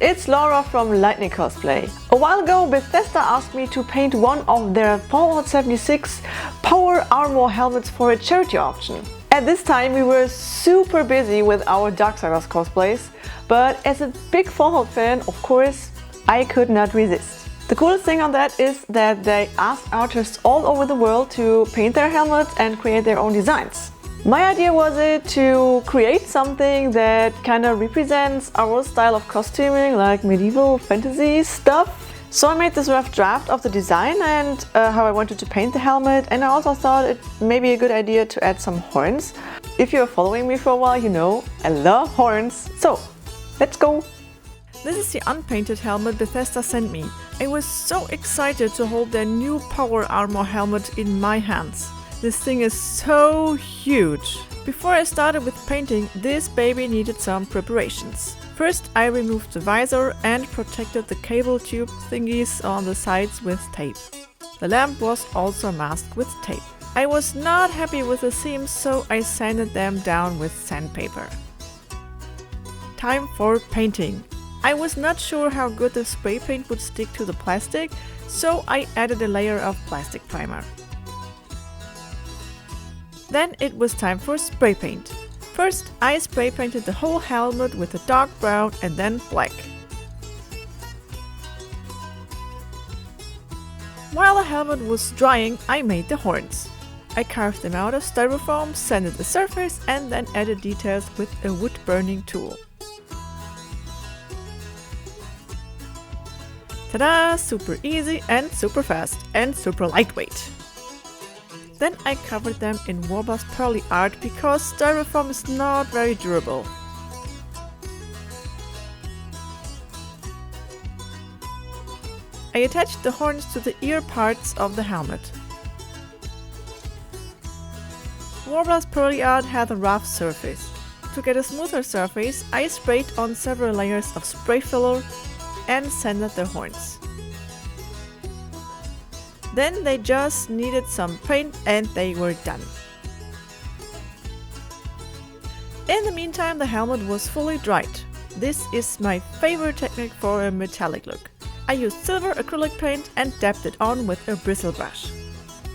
it's Laura from Lightning Cosplay. A while ago, Bethesda asked me to paint one of their Fallout 76 power armor helmets for a charity auction. At this time we were super busy with our Darksiders cosplays, but as a big Fallout fan, of course, I could not resist. The coolest thing on that is that they asked artists all over the world to paint their helmets and create their own designs. My idea was to create something that kind of represents our style of costuming, like medieval fantasy stuff. So I made this rough draft of the design and how I wanted to paint the helmet, and I also thought it may be a good idea to add some horns. If you're following me for a while, you know I love horns. So, let's go! This is the unpainted helmet Bethesda sent me. I was so excited to hold their new power armor helmet in my hands. This thing is so huge. Before I started with painting, this baby needed some preparations. First, I removed the visor and protected the cable tube thingies on the sides with tape. The lamp was also masked with tape. I was not happy with the seams, so I sanded them down with sandpaper. Time for painting. I was not sure how good the spray paint would stick to the plastic, so I added a layer of plastic primer. Then it was time for spray paint. First, I spray painted the whole helmet with a dark brown and then black. While the helmet was drying, I made the horns. I carved them out of styrofoam, sanded the surface, and then added details with a wood burning tool. Ta-da! Super easy and super fast and super lightweight. Then I covered them in Warblast Pearly art because styrofoam is not very durable. I attached the horns to the ear parts of the helmet. Warblast Pearly art had a rough surface. To get a smoother surface, I sprayed on several layers of spray filler and sanded the horns. Then they just needed some paint and they were done. In the meantime, the helmet was fully dried. This is my favorite technique for a metallic look. I used silver acrylic paint and dabbed it on with a bristle brush,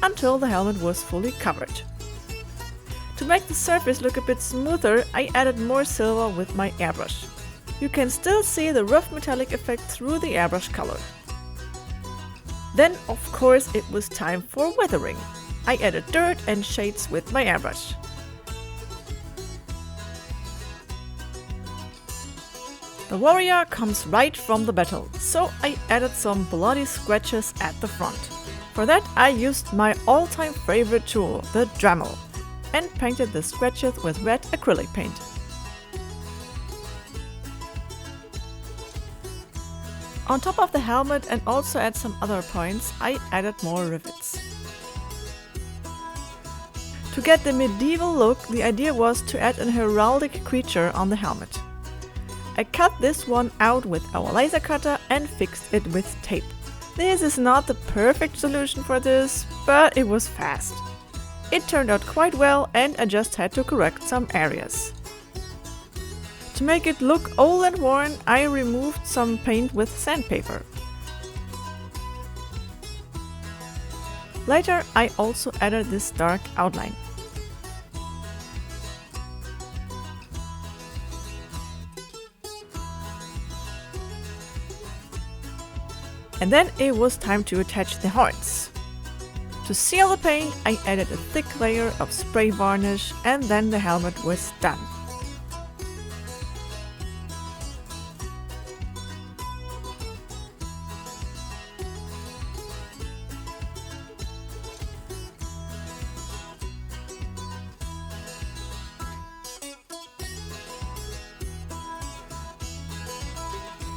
until the helmet was fully covered. To make the surface look a bit smoother, I added more silver with my airbrush. You can still see the rough metallic effect through the airbrush color. Then, of course, it was time for weathering. I added dirt and shades with my airbrush. The warrior comes right from the battle, so I added some bloody scratches at the front. For that, I used my all-time favorite tool, the Dremel, and painted the scratches with red acrylic paint. On top of the helmet and also at some other points, I added more rivets. To get the medieval look, the idea was to add an heraldic creature on the helmet. I cut this one out with our laser cutter and fixed it with tape. This is not the perfect solution for this, but it was fast. It turned out quite well and I just had to correct some areas. To make it look old and worn, I removed some paint with sandpaper. Later, I also added this dark outline. And then it was time to attach the horns. To seal the paint, I added a thick layer of spray varnish and then the helmet was done.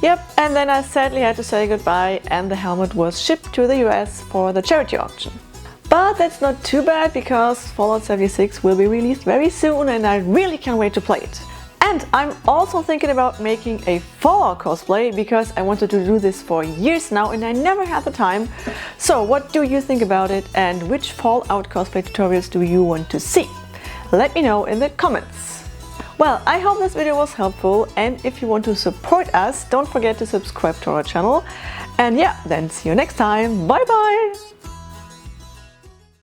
Yep, and then I sadly had to say goodbye and the helmet was shipped to the US for the charity auction. But that's not too bad because Fallout 76 will be released very soon and I really can't wait to play it. And I'm also thinking about making a Fallout cosplay because I wanted to do this for years now and I never had the time. So what do you think about it and which Fallout cosplay tutorials do you want to see? Let me know in the comments. Well, I hope this video was helpful, and if you want to support us, don't forget to subscribe to our channel. And yeah, then see you next time. Bye bye!